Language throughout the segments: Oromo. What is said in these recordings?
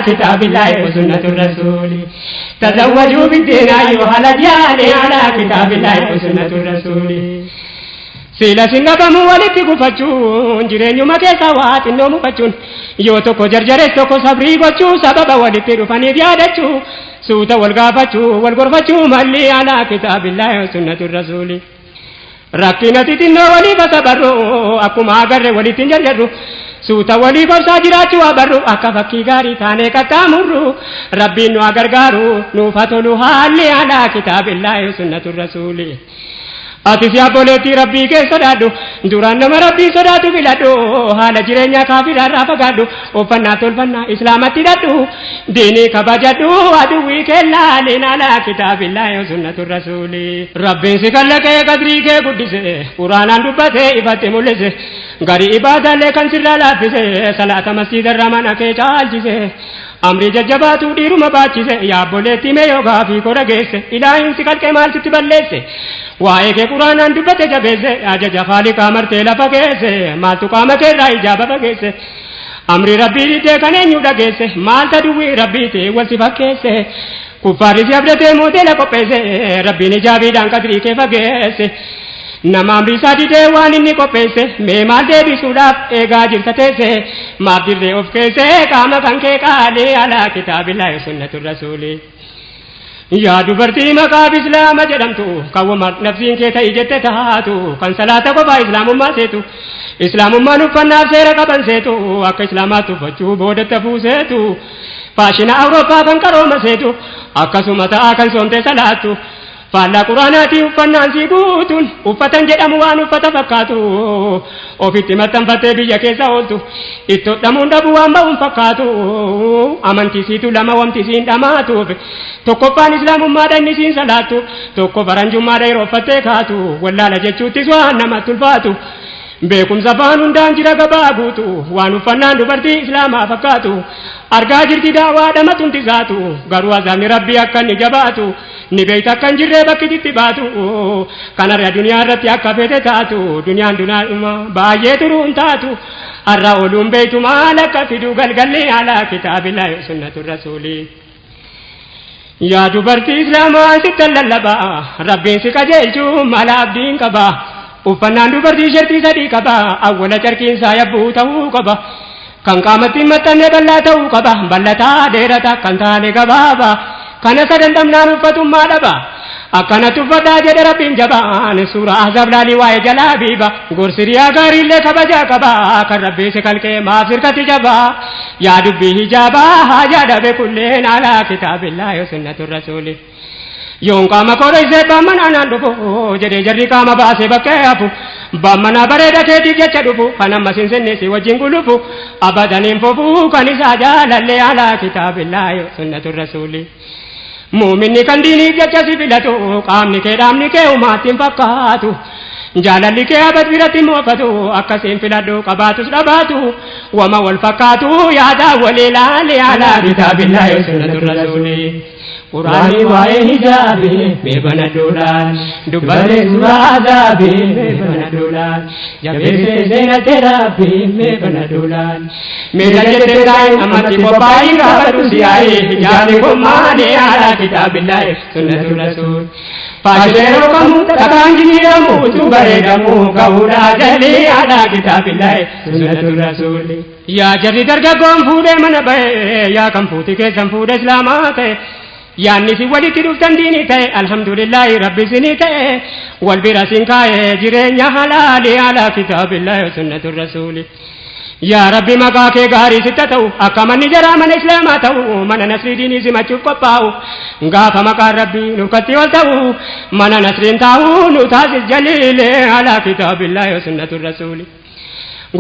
كتاب الله وسنة الرسول تزوجوا بالدين أيها الأجيال على كتاب الله وسنة الرسول سيلا سنغبم ولتي قفتشون جرين مكيسا وات النوم فتشون يوتوكو جرجرس توكو صبري قوشو سبب ولتي رفاني ديادتشو سوتا والغافتشو والغرفتشو مالي على كتاب الله وسنة الرسول ركينة تنو ولي فسبرو أكو ما أغر ولي تنجرجرو سوتا ولي فرساجراتشو أبرو أكا فكي غاري تاني كتامرو ربي نو أغرغارو نو فتولو حالي على كتاب الله وسنة الرسول ati si aboleetti rabbii kee sodaadhu duraan nama rabbii sodaatu filadhu haala jireenya kaafirarraa fagaadhu uffannaa tolfannaa islaamatti hidhadhu diinii kabajadhu aduwwii kee laaleen alaa kitaabillaahi wa sunnatu rasuuli rabbiin si kallaqee qadrii kee guddise quraanaan dubbate ifatti mul'ise garii ibaadaalee kan sirraa laaffise salaata masjiidarra mana kee caalchise amri jajjabaatu dhiiruma baachise yaabboleetti mee yoogaa fi kora geesse ilaahin si kalqee maal sitti balleesse waa'ee kee quraanaan dubbate jabeesse ajaja faaliqaa martee lafa geesse maaltu qaama keerraa ijaaba fageesse amri rabbii diddee kan eenyu dhageesse maalta duwwii rabbiiti wal si fakkeesse kuffaarri si abdatee moodeela qopheesse rabbiin ijaabiidhaan qadrii kee fageesse nama amri isaa didee waan inni qopheesse mee maal deebisuudhaaf eegaa jirta teesse maaf dirree of keesse qaama kan kee qaalee alaa kitaabillaahi sunnatu rasuuli yaa dubartii maqaaf islaama jedhamtu kawwama nafsiin kee ta'i jette taatu kan salaata qofaa islaamummaa seetu islaamummaan uffannaaf seera qaban seetu akka islaamaatti uffachuu boodatti fuuseetu faashina awurooppaa kan qarooma seetu akkasuma ta'aa kan soomtee salaattu faallaa quraanaatii uffannaan sii guutuun uffatan jedhamu waan uffata fakkaatu ofitti maxxanfattee biyya keessa ooltu itti hodhamuun dhabuu waan ba'uun fakkaatu amantiisiitu lama wamtisiin dhamaatuuf tokkoffaan islaamummaadha inni siin salaattu tokko faranjummaadha yeroo uffattee kaatu wallaala jechuuttis waan namatti ulfaatu beekumsa afaan hundaan jira gabaa guutu waan uffannaan dubartii islaamaa fakkaatu argaa jirti daawaadha matuntisaatu garuu azaabni rabbii akka inni jabaatu ni beeyta akka hin jirree bakki baatu kanarra duniyaa irratti akka fete taatu duniyaan dunaadhuma baay'ee turuun taatu arra ooluun beeytu maal akka fidu galgallee alaa kitaabillaahi sunnatu rasuuli yaa dubartii islaamaa sittan lallabaa rabbiin si qajeelchuu mala abdiin qaba uffannaan dubartii shartii sadii qaba awwala carqiinsaa yabbuu ta'uu qaba kan qaamatti maxxanee bal'aa ta'uu qaba bal'ataa dheerataa kan taane gabaaba kana sadantamnaan uffatummaa dhaba akkanatti uffadhaa jedhe rabbiin jabaan suuraa ahzaab laalii waa'ee jalaa biiba gorsiriyaa gaariillee kabajaa qaba kan rabbii si kalqee maaf sirkatti jabaa yaa dubbii hijaabaa haajaa dhabe kulleen alaa kitaabillaahi wa sunnatu rasuuli yoon qaama koodhaysee baammanaa naan dhufu jedhee jarri qaama baasee bakkee hafu baammanaa bareeda keetiif jecha dhufu kan ammas hin sinneesi wajjin gulufu abadaniin fofuu kan isaa jaalallee alaa kitaabillaahi wa sunnatu rasuuli muuminni kan diiniif jecha si filatu qaamni kee dhaamni kee umaattiin fakkaatu jaalalli kee abad biratti moofatu akkasiin filadhu qabaatus dhabaatu wama wal fakkaatu yaadaa walii laalee alaa kitaabillaahi wa sunnatu rasuuli quraani waa'ee hijaabii beekana duudhaan dubbatee suuraa azaabii beekana duudhaan jabeessee seena teraabii beekana duudhaan miila jettee taa'in ammatti qophaa'ii gaafadhu siyaa'ee hijaabii kun maali alaa kitaabillaahi sunnatu rasuul faashineeroo kamuu takaan jijjiiramu utuu bareedamuu ga'uudhaa jalii alaa kitaabillaahi sunnatu rasuul yaa jarri dargaggoon fuudhee mana ba'e yaa kan fuuti keessan fuudhe islaamaa ta'e yaanni si walitti dhuftan diinii ta'e alhamdulillaahi rabbi sinii ta'e wal bira sin kaa'e jireenya halaalii alaa kitaabillaahi wa sunnatu rasuuli yaa rabbi maqaa kee gaarii sitta ta'u akka manni jaraa mana islaamaa ta'u mana nasrii diinii simachuuf qophaa'u gaafa maqaan rabbii nurkatti ol ta'u mana nasriin taa'u nu taasis jaliilee alaa kitaabillaahi wa sunnatu rasuuli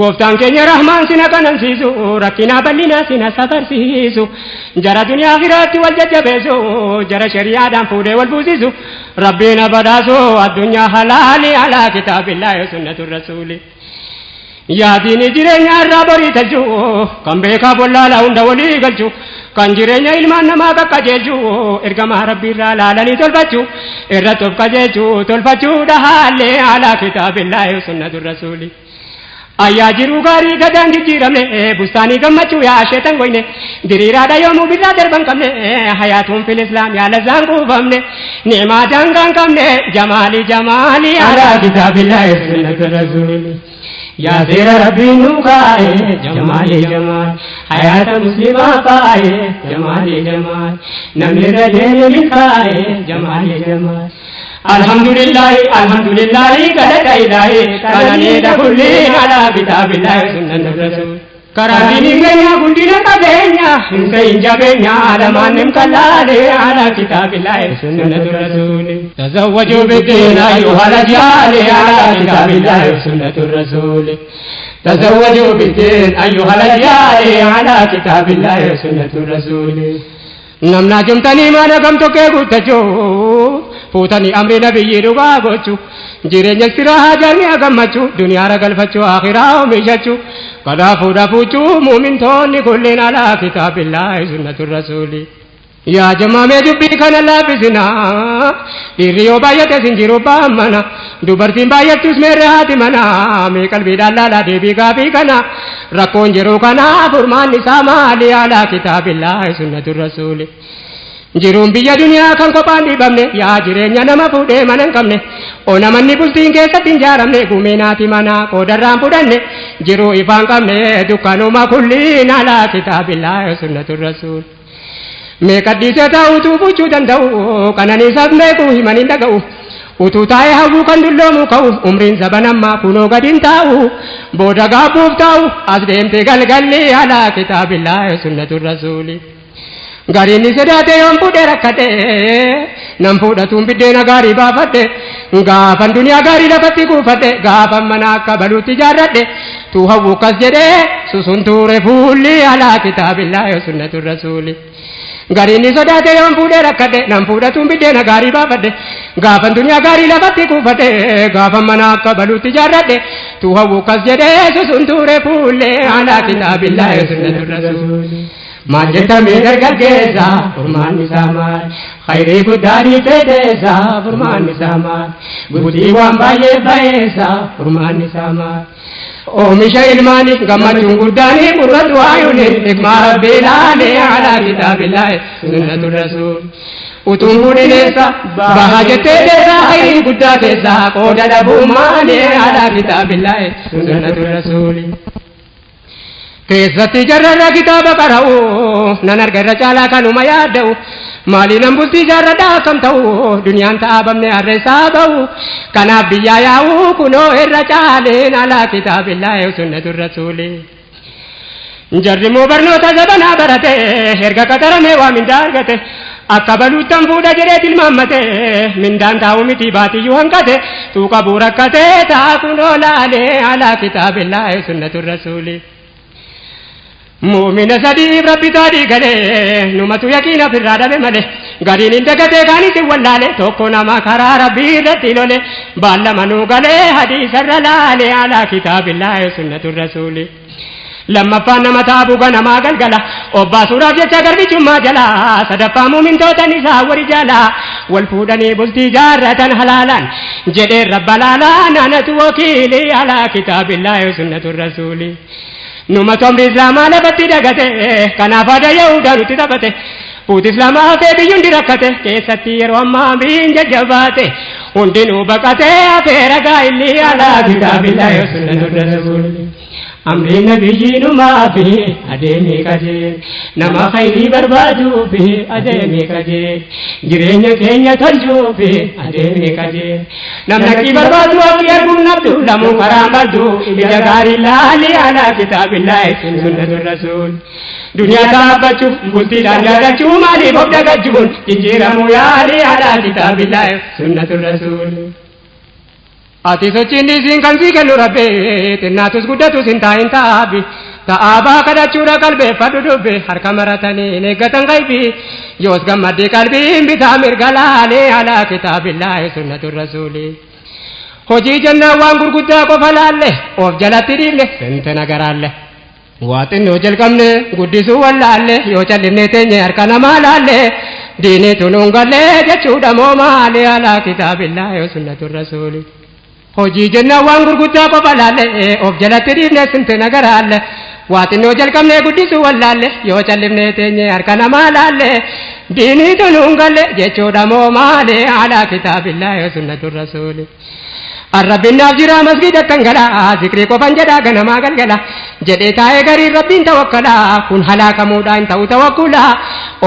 gooftaan keenya rahmaan sina kanansiisu rakkinaa bal'inaa sina safarsiisu jara duniyaa akhiratti wal jajjabeessu jara shariyaadhaan fuudhee wal buusisu rabbiin abadaasu addunyaa halaalii alaa kitaabillaahi wa sunnatu rasuuli yaa diinii jireenya irraa borii talchu kan beekaa bollaalaa hunda walii galchu kan jireenya ilmaan namaa qaqqajeelchu ergamaa rabbiirraa laalanii tolfachu irratti of qajeelchu tolfachuudha haallee alaa kitaabillaahi wa sunnatu rasuuli ayyaa jiruu gaarii gadaan jijjiiramne bustaanii gammachuu yaa sheetan goyne diriiraadha yoomuu birraa darban qabne hayaatuun fil islaam yaala zaan quufamne ni'maa daangaan qabne jamaali jamaali alaa kitaabillahi sunnati rasuuli yaa seera rabbiin nu kaa'e jamaali jamaal hayaata muslimaa kaa'e jamaali jamaal namni irra deeme milkaa'e jamaali jamaal alhamdulillahi galata ilahi kananiidha kulliin alaa kitaabillahi sunnati rasuuli karaadini keenya guddina qabeenya hin jabeenya alamaannim kallaale ala kitaabillahi sunnati rasuuli tazawwaju biddiin ayyuha rajali ala kitaabillahi sunnati rasuuli tazawwaju biddiin ayyuha rajali ala kitaabillahi sunnati rasuuli namna jumtanii mana gamtokkee guuttachuu fuutanii amri nabiyyi dhugaa gochuu jireenya istirahaa jarmiyaa gammachuu duniyaara galfachuu akhiraa oomishachuu kadhaafuudha fuuchuu muumintoonni kulliin alaa kitaabillahi sunnati rasuuli yaa jamaamee dubbii kana laaffisinaa dhiirri yoo baay'ate sin jiru baammana dubartiin baay'attus meerre haati mana mee qalbiidhaan laalaa deebii gaafii kana rakkoon jiru kana furmaan isaa maali alaa kitaabillahi sunnati rasuuli jiruun biyya duniyaa kan kophaan dhibamne yaa jireenya nama fuudhee mana hin qabne oonamanni bultiin keessatti hin jaaramne gumeenaati mana qoodarraan fudhanne jiruu ifaan qabne dukkanuma kulliin alaa kitaabillahi sunnati rasuuli meeqadhiisee taa'uutuu buchuu danda'u kananiisaaf meequu himan hin dhaga'u utuu taa'ee hawwuu kan dulloomu ka'u umriin sabanammaa kunoo gadiin taa'u booda gaabbuuf taa'u as deemte galgalli alaa kitaabillahi sunnati rasuuli gariin sodaate yoon fuudhee rakkate nan fuudhatuun biddeena gaarii baafadhe gaafan duniyaa gaarii lafatti kuufadhe gaafan mana akka baluutti jaarradhe tuu hawwu kas jedhee susuntuure fuulli alaa kitaabillahi sunnati rasuuli gariin sodaate yoon fuudhee rakkate nan fuudhatuun biddeena gaarii baafadhe gaafan duniyaa gaarii lafatti kuufadhe gaafan mana akka baluutti jaarradhe tuu hawwu kas jedhee susuntuure fuulli alaa kitaabillahi sunnati rasuuli maal jettamee dargaggeessa furmaan isaa maal khayrii guddaadhii fedheessa furmaan isaa maal guddii waan baay'ee ba'eessa furmaan isaa maal oomisha ilmaanii gammachuun guddaanii burratu waayuun hikmaa rabbii laalee alaa kitaabillahi sunnati rasuul utuun fuudhineessa baha jettee deessa khayrii guddaa keessa qooda dhabummaanii alaa kitaabillahi sunnati rasuuli keessatti jarrarra kitaaba qara'u nan arga irra caalaa kanuma yaadda'u maalii nan bultii jaarradhaa kam ta'u duniyaan ta'aabamne harreessaa ba'u kanaaf biyyaa yaa'u kunoo irra caaleen alaa kitaabillahi sunnati rasuuli jarrimoo barnoota zabanaa barate erga qaxaramee waa mindaa argate akka baluuttan fuudha jedhee tilmaammate mindaan taa'u miti baatiyyuu hanqate tuuqa buu rakkate ta'a kunoo laalee alaa kitaabillahi sunnati rasuuli mu'mina sadiif rabbi taadii galee numatu yaqiina firraa dhabe malee gariin hin dagatee kaanis hin wallaale tokko nama karaa rabbii irratti lole baallamanuu galee hadiisarra laale alaa kitaabillahi sunnati rasuuli lammaffaan nama taabuu ganamaa galgala obbaasuudhaaf jecha garbichummaa jala sadaffaa mu'mintootan isaa wari jala wal fuudhanii bultii jaarratan halaalaan jedhee rabba laalaa naanatu wakiilii alaa kitaabillahi sunnati rasuuli numa tomri islaamaa lafatti dhagate kanaaf aadaa yahudaa nutti taphate fuuti islaamaa hafee biyyuun dirakkate keessatti yeroo ammaa biyyiin jajjabaate hundinuu baqate hafee ragaa illi alaa kitaabillahi sunnati rasuuli amri nabiyyiinumaa fi adeemee qajeele nama khayrii barbaaduu fi adeemee qajeele jireenya keenya tolchuu fi adeemee qajeele namni akki barbaadu akki arguun nabdu lamuu karaan baddu ija gaarii laali alaa kitaabillahi sunnati rasuul duniyaa dhaabbachuuf bultiidhaan jaallachuu maaliif of dagachuun jijjiiramuu yaali alaa kitaabillahi sunnati rasuul ati sochiin dhiisiin kan sii kennu rabbee xinnaatus guddatus hin taa'in taa'aabi ta'aabaa kadhachuudha qalbeeffadhu dubbe harka maratanii hin eeggatan qaybii yoos gammaddee qalbiin bitaa mirga laalee alaa kitaabillahi sunnati rasuuli hojii jennaan waan gurguddaa qofa laalle of jalatti dhiibne sente nagaraalle waa xinnoo jalqabne guddisuu wallaalle yoo callifne teenye harka namaa laalle diinii tunuun gallee jechuudha moo maali alaa kitaabillahi sunnati rasuuli hojii jenna waan gurguddaa qofa laalle of jalatti dhiifne simte nagaraalle waaxinnoo jalqabnee guddisu wallaalle yoo callifnee teenye harka namaa laalle diinii tunuun galle jechuudha moo maale alaa kitaabillaahi wa sunnatu rasuuli arrabbinaaf jira masgida tangala zikrii qofan jedha ganamaa galgala jedhee taa'ee garii rabbiin tawakkala kun halaakamuudha hin ta'u tawakkula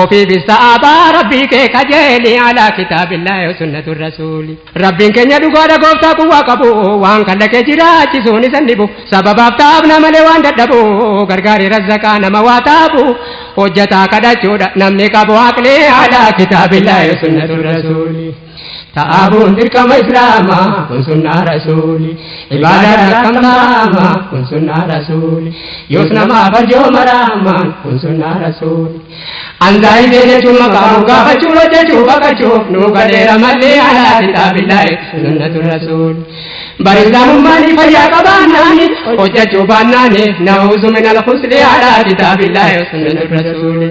ofii bista'aabaa rabbii kee kajeeli alaa kitaabillaahi wa sunnatu rasuuli rabbiin keenya dhugaadha gooftaa quwwaa qabu waan kallakee jiraachisuun isan dhibu sababaaf taa'abna malee waan dadhabu gargaarii razzaqaa nama waa taabu hojjataa kadhachuudha namni qabu haqlee alaa kitaabillaahi wa sunnatu rasuuli ta'abuun dirqama islaamaa kun sunnaa rasuuli ibaadaadha kam taa'ama kun sunnaa rasuuli yoos namaa farjoo maraamaan kun sunnaa rasuuli anzaa'ii jechuun maqaamu gaafachuu hojjechuu baqachuu nuu galeera mallee alaa kitaabillaahi sunnatu rasuuli bari islaamummaanii fayyaa qabaannaani hojjechuu baannaani na'uuzu minal husni alaa kitaabillaahi sunnatu rasuuli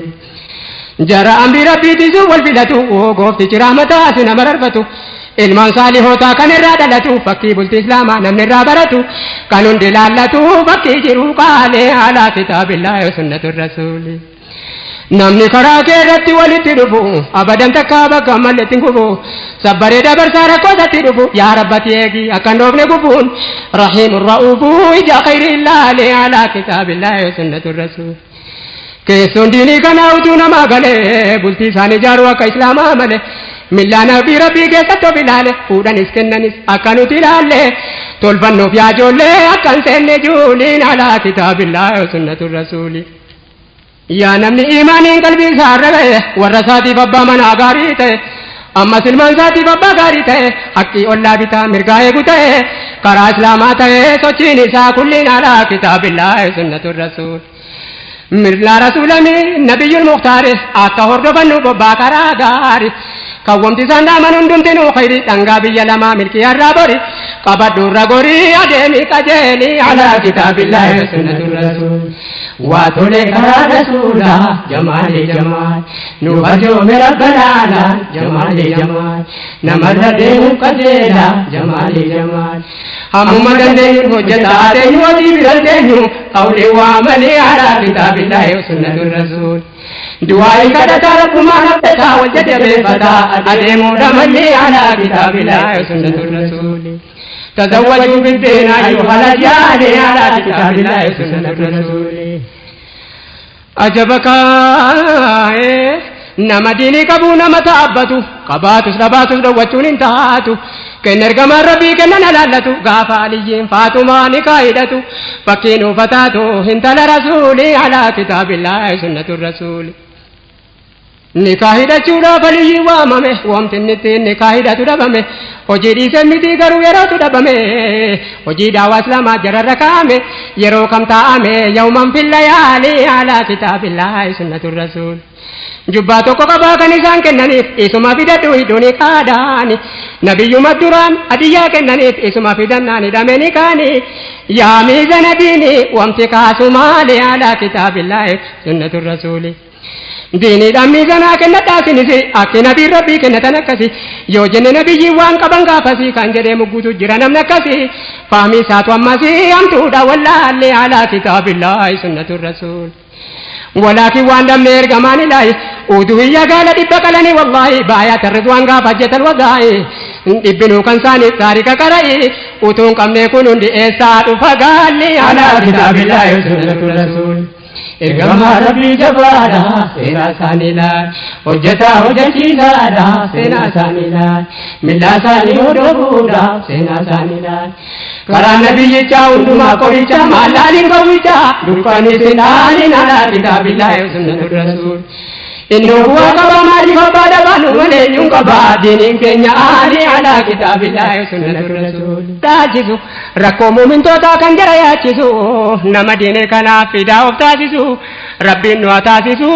jara amri rabbiitisu wal filatu gooftichi rahmataa si nama rarfatu ilmaan saalihootaa kan irraa dhalatu fakkii bultii islaamaa namni irraa baratu kan hundi laallatu fakkii jiru qaalee alaa kitaabillaahi wa sunnatu rasuuli namni karaa kee irratti walitti dhufu abadan takka bakka malletti hin kufu sabbaree dabarsaa rakkootatti dhufu yaa rabbati eegi akka hin dhoofne gufuun rahiimun ra'uufu ija khayrii laalee alaa kitaabillaahi wa sunnatu rasuuli keessoon diinii kanaa utuu namaa galee bultii isaanii ijaaruu akka islaamaa malee millaan abii rabbii keessatti of ilaale fuudhanis kennanis akka nuti ilaalle tolfannoof yaa ijoollee akka hin seenne juuliin alaa kitaabillaahi wa sunnatu rasuuli yaa namni imaaniin qalbii isaa irra ga'e warra isaatiif abbaa manaa gaarii ta'e ammas ilmaan isaatiif abbaa gaarii ta'e haqqii ollaa bitaa mirgaa eegu ta'e karaa islaamaa ta'e sochiin isaa kulliin alaa kitaabillaahi wa sunnatu rasuuli mirla rasulami nabiyul mukhtaari akka hordofannu bobbaa karaa gaari kawwamti isaan dhaaman hundumtinuu khayrii dhangaa biyya lamaa milkii harraa bori qabadhuurra gorii adeemii qajeelii alaa kitaabillaahi wa sunnatu rasuuli waa tole karaa rasuula jamaalii jamaal nu farjoome rabbanaala jamaalii jamaal namarra deemu qajeela jamaalii jamaal hammuma dandeenyu hojjetaa teenyu hojii bira teenyu qawli waa malee alaa kitaabillaahi wa sunnatu rasuuli du'aayi kadhataa rabbumaan abdataa wal jajjabeeffataa adeemuudha malee alaa kitaabillaahi wa sunnatu rasuuli تزوجوا بالدين أيها الأجيال على كتاب الله سنة الرسول أجبك نما ديني كبو نما تعبتو قباتو سلباتو دوتون انتهاتو كن نرقم ربي كن نلالتو غافا عليين فاطمة نكايدتو فكينو فتاتو انت لرسولي على كتاب الله سنة الرسول nikahida chuda fali wamame wamtinniti nikahida tudabame hojii semiti garu yero tudabame hojii dawa islama jararrakame yero kam taame yawman fil layali ala kitabillahi sunnatur rasul jubba tokko qaba kan isaan kennaniif isuma fidadhu hidhuuni qaadaani nabiyyuma duraan hadiyyaa kennaniif isuma fidannaani dhameni kaani yaa miizana diini wamti kaasumaali ala kitabillahi sunnatur rasuli ديني دامي زنا كنا تاسينسي أكي نبي ربي كنا تنكسي يو جن نبي وان كبان كافسي كان جدي مقوتو جرانم نكسي فهمي ساتو أمسي أمتو دا والله اللي على كتاب الله سنة الرسول ولكن وان دم نير كمان لاي ودوية قال دبكالني والله بايا الرضوان كافجة الوضعي ابنو كنساني تاريك كرأي وتون كم نكونون دي إيساد فقال لي على كتاب الله سنة الرسول إرجما ربي جبارا سينا سانيلا وجتا وجتيلا سينا سانيلا ملا ساني ودودا سينا سانيلا كرا نبي جاوند ما كوري جما لالي كويتا دكاني سيناني نالا كتاب الله وسنة الرسول إنه هو كبا مالي فبادا بانو وليون كبا دينين كنيا آلي على كتاب الله وسنة الرسول تاجزو ركو مومن توتا كان جرى ياجزو نما ديني كان فدا وفتاسسو ربي نوا تاسسو